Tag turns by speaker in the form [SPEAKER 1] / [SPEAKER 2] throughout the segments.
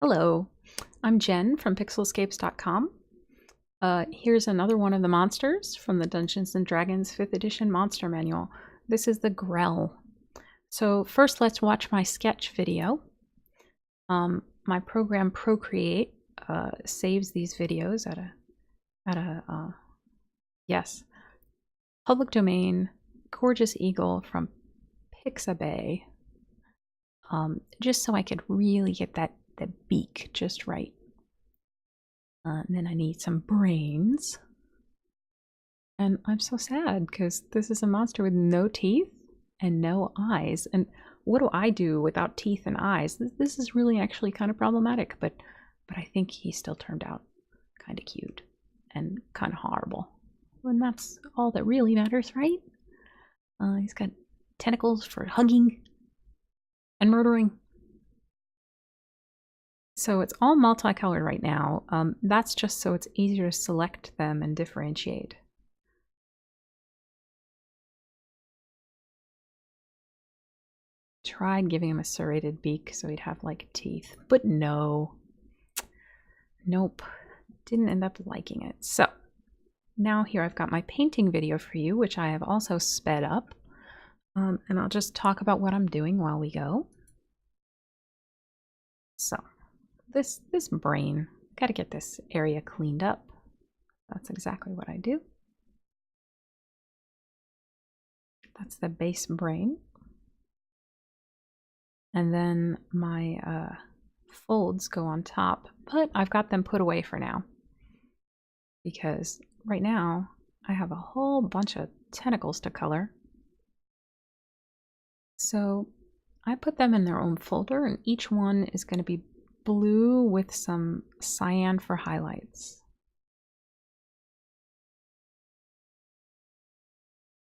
[SPEAKER 1] Hello, I'm Jen from Pixelscapes.com. Here's another one of the monsters from the Dungeons & Dragons 5th edition monster manual. This is the Grell. So first let's watch my sketch video. My program Procreate saves these videos at a public domain gorgeous eagle from Pixabay, just so I could really get the beak just right. And then I need some brains. And I'm so sad because this is a monster with no teeth and no eyes. And what do I do without teeth and eyes? This is really actually kind of problematic, but I think he still turned out kind of cute and kind of horrible. And that's all that really matters, right? He's got tentacles for hugging and murdering. So it's all multicolored right now. That's just so it's easier to select them and differentiate. Tried giving him a serrated beak so he'd have like teeth, but no. Nope. Didn't end up liking it. So now here I've got my painting video for you, which I have also sped up. And I'll just talk about what I'm doing while we go. So this brain, got to get this area cleaned up. That's exactly what I do. That's the base brain. And then my folds go on top, but I've got them put away for now. Because right now I have a whole bunch of tentacles to color. So I put them in their own folder, and each one is going to be blue with some cyan for highlights.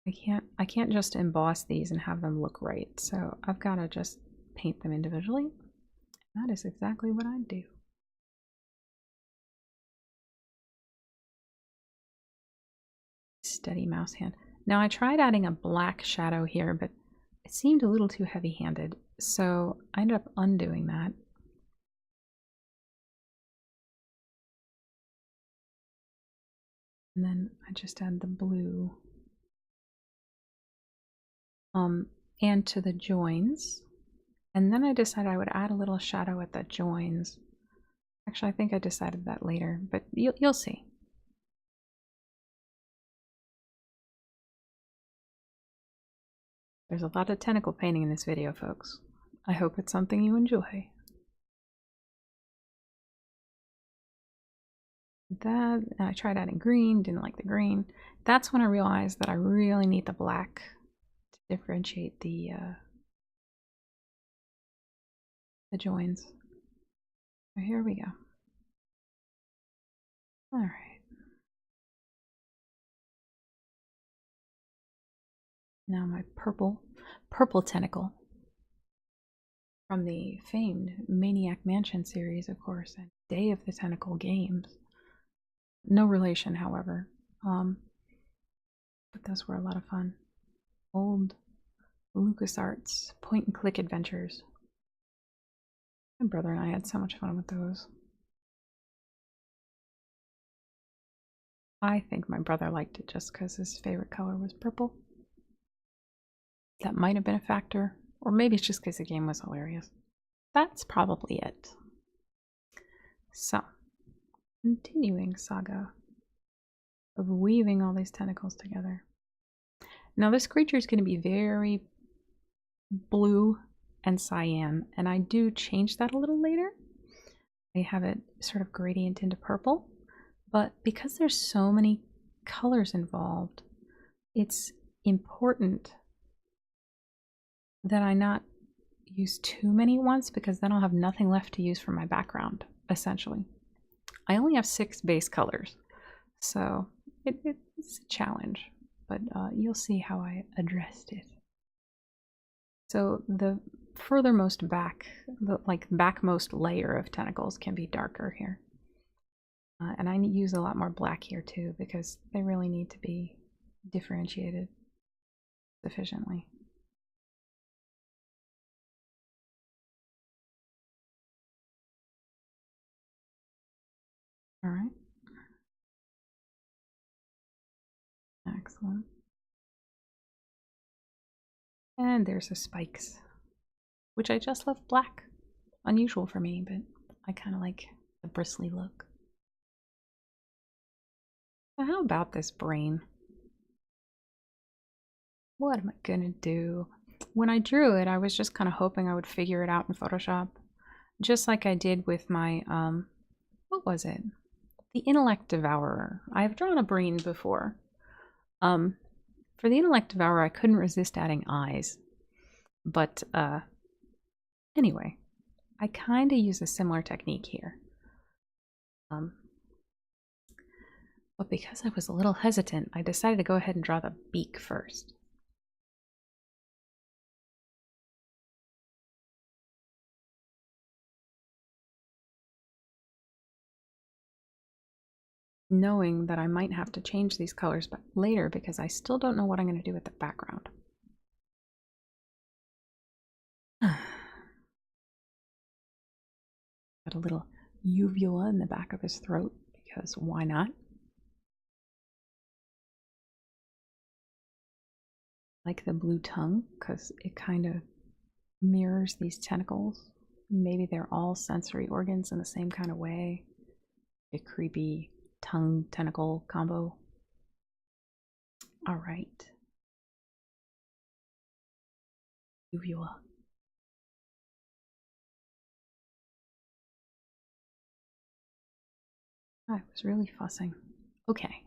[SPEAKER 1] I can't just emboss these and have them look right, so I've got to just paint them individually. That is exactly what I do. Steady mouse hand. Now I tried adding a black shadow here, but it seemed a little too heavy-handed, so I ended up undoing that. And then I just add the blue. And to the joins. And then I decided I would add a little shadow at the joins. Actually, I think I decided that later, but you'll see. There's a lot of tentacle painting in this video, folks. I hope it's something you enjoy. That, I tried adding green, didn't like the green. That's when I realized that I really need the black to differentiate the joins. So here we go. All right. Now my purple tentacle from the famed Maniac Mansion series, of course, and Day of the Tentacle games. No relation, however. But those were a lot of fun. Old LucasArts point-and-click adventures. My brother and I had so much fun with those. I think my brother liked it just because his favorite color was purple. That might have been a factor, or maybe it's just because the game was hilarious. That's probably it. So, continuing saga of weaving all these tentacles together. Now this creature is going to be very blue and cyan, and I do change that a little later. I have it sort of gradient into purple, but because there's so many colors involved, it's important that I not use too many at once, because then I'll have nothing left to use for my background, essentially. I only have 6 base colors, so it's a challenge, but you'll see how I addressed it. So the furthermost back, the backmost layer of tentacles can be darker here. And I use a lot more black here too, because they really need to be differentiated sufficiently. All right. Excellent. And there's the spikes, which I just left black. Unusual for me, but I kind of like the bristly look. So how about this brain? What am I gonna do? When I drew it, I was just kind of hoping I would figure it out in Photoshop. Just like I did with my, what was it? The Intellect Devourer. I've drawn a brain before. For the Intellect Devourer, I couldn't resist adding eyes. But, anyway, I kind of use a similar technique here. But because I was a little hesitant, I decided to go ahead and draw the beak first. Knowing that I might have to change these colors later because I still don't know what I'm going to do with the background. Got a little uvula in the back of his throat because why not? Like the blue tongue because it kind of mirrors these tentacles. Maybe they're all sensory organs in the same kind of way. A creepy tongue tentacle combo. All right. Uvula. I was really fussing. Okay.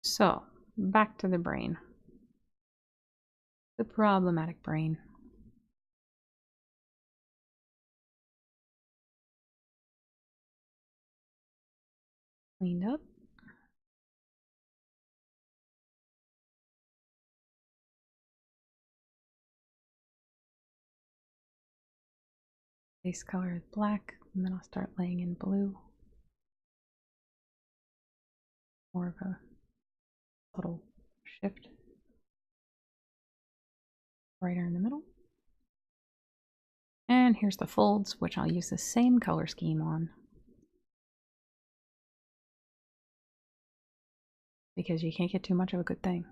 [SPEAKER 1] So, back to the brain. The problematic brain. Cleaned up. Base color is black, and then I'll start laying in blue. More of a little shift. Brighter in the middle. And here's the folds, which I'll use the same color scheme on. Because you can't get too much of a good thing.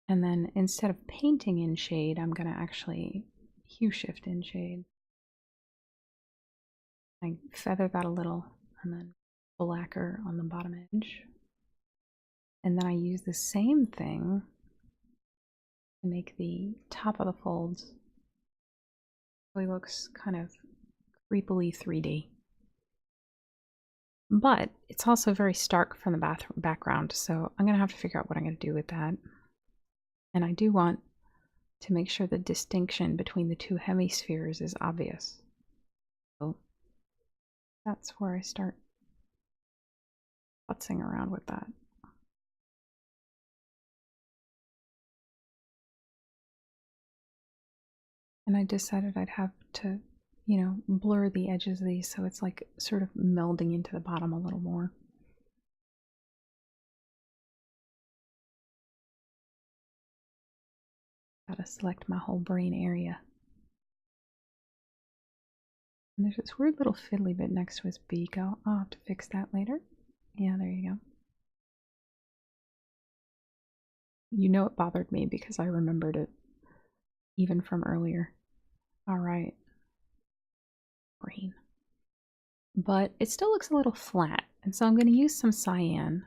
[SPEAKER 1] And then instead of painting in shade, I'm going to actually hue shift in shade. I feather that a little and then blacker on the bottom edge. And then I use the same thing to make the top of the folds. Really looks kind of creepily 3D. But it's also very stark from the background, so I'm going to have to figure out what I'm going to do with that. And I do want to make sure the distinction between the two hemispheres is obvious. So that's where I start futzing around with that. And I decided I'd have to, you know, blur the edges of these so it's like sort of melding into the bottom a little more. Gotta select my whole brain area. And there's this weird little fiddly bit next to his beak. I'll have to fix that later. Yeah, there you go. You know it bothered me because I remembered it even from earlier. All right. Brain. But it still looks a little flat. And so I'm going to use some cyan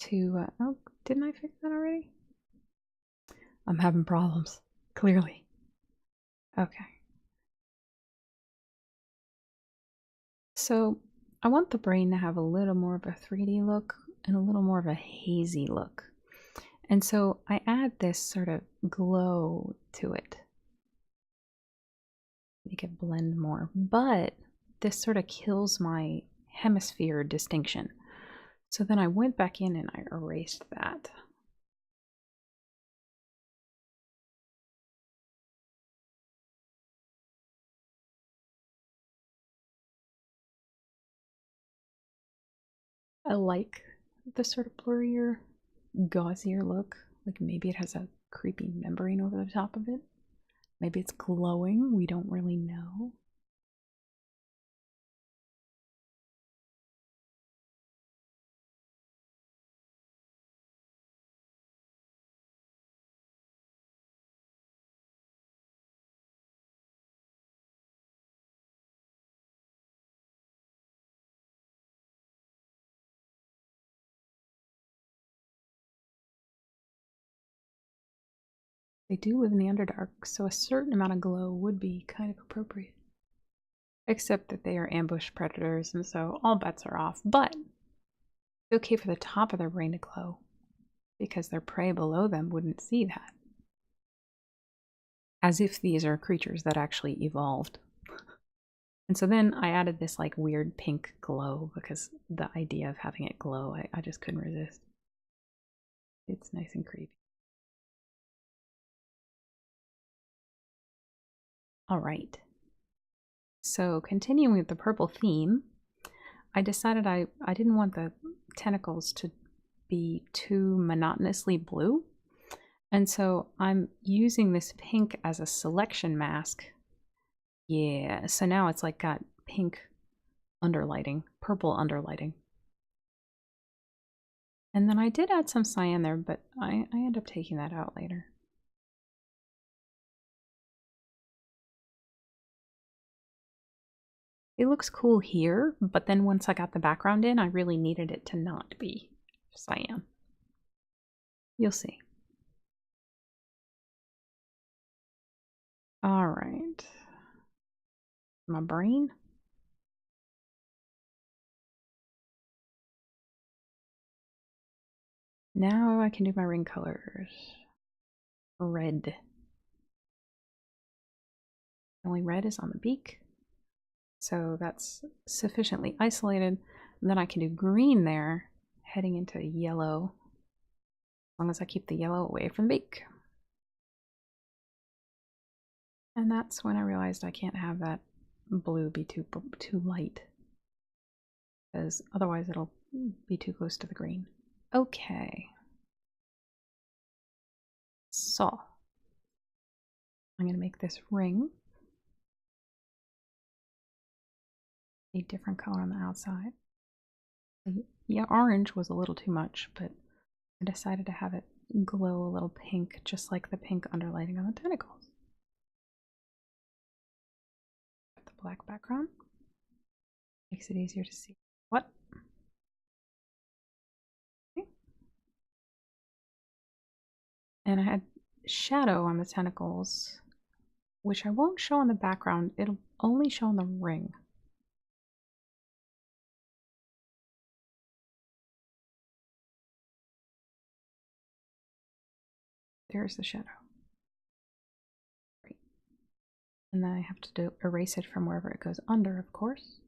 [SPEAKER 1] to, oh, didn't I fix that already? I'm having problems, clearly. Okay. So I want the brain to have a little more of a 3D look and a little more of a hazy look. And so I add this sort of glow to it. Make it blend more. But this sort of kills my hemisphere distinction. So then I went back in and I erased that. I like the sort of blurrier, gauzier look. Like maybe it has a creepy membrane over the top of it. Maybe it's glowing. We don't really know. They do live in the Underdark, so a certain amount of glow would be kind of appropriate. Except that they are ambush predators, and so all bets are off. But it's okay for the top of their brain to glow, because their prey below them wouldn't see that. As if these are creatures that actually evolved. And so then I added this like weird pink glow, because the idea of having it glow, I just couldn't resist. It's nice and creepy. All right. So continuing with the purple theme, I decided I didn't want the tentacles to be too monotonously blue. And so I'm using this pink as a selection mask. Yeah, so now it's like got pink underlighting, purple underlighting. And then I did add some cyan there, but I end up taking that out later. It looks cool here, but then once I got the background in, I really needed it to not be cyan. You'll see. All right. My brain. Now I can do my ring colors. Red. Only red is on the beak. So that's sufficiently isolated. And then I can do green there, heading into yellow. As long as I keep the yellow away from the beak. And that's when I realized I can't have that blue be too light, because otherwise it'll be too close to the green. Okay. So I'm going to make this ring a different color on the outside. Yeah, orange was a little too much, but I decided to have it glow a little pink, just like the pink underlighting on the tentacles. The black background makes it easier to see. What? Okay. And I had shadow on the tentacles, which I won't show on the background. It'll only show on the ring. There's the shadow. Great. And then I have to erase it from wherever it goes under, of course.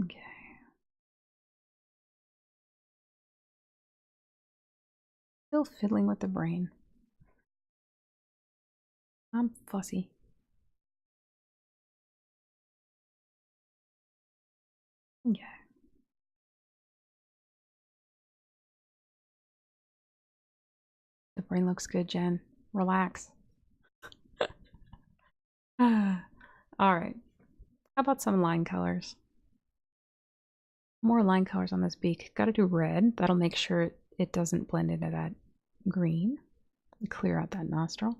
[SPEAKER 1] Okay. Still fiddling with the brain. I'm fussy. Okay. The brain looks good, Jen. Relax. All right. How about some line colors? More line colors on this beak. Got to do red. That'll make sure it doesn't blend into that green. Clear out that nostril.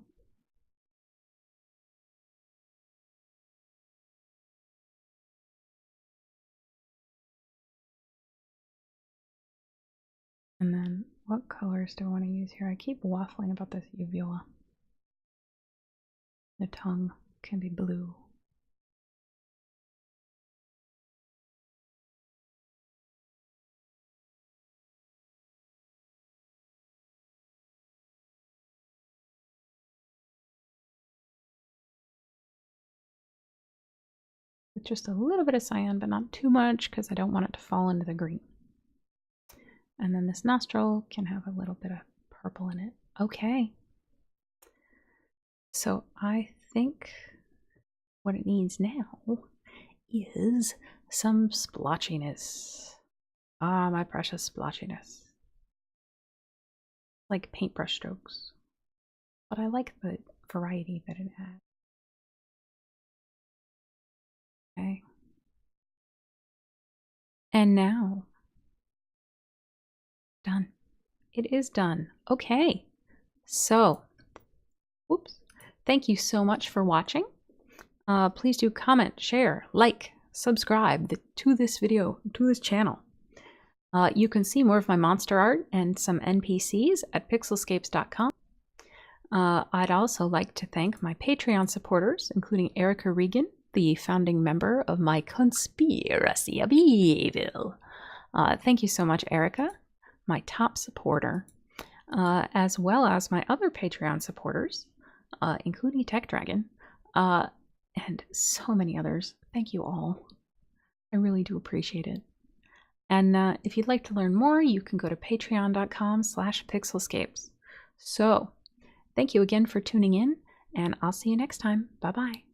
[SPEAKER 1] And then what colors do I want to use here? I keep waffling about this uvula. The tongue can be blue. With just a little bit of cyan, but not too much, because I don't want it to fall into the green. And then this nostril can have a little bit of purple in it. Okay. So I think what it needs now is some splotchiness. Ah, my precious splotchiness. Like paintbrush strokes. But I like the variety that it has. Okay. And now, done. It is done. Okay. So, whoops. Thank you so much for watching. Please do comment, share, like, subscribe to this video, to this channel. You can see more of my monster art and some NPCs at pixelscapes.com. I'd also like to thank my Patreon supporters, including Erica Regan, the founding member of my Conspiracy of Evil. Thank you so much, Erica, my top supporter, as well as my other Patreon supporters, including Tech Dragon, and so many others. Thank you all. I really do appreciate it. And if you'd like to learn more, you can go to patreon.com/pixelscapes. So, thank you again for tuning in, and I'll see you next time. Bye-bye.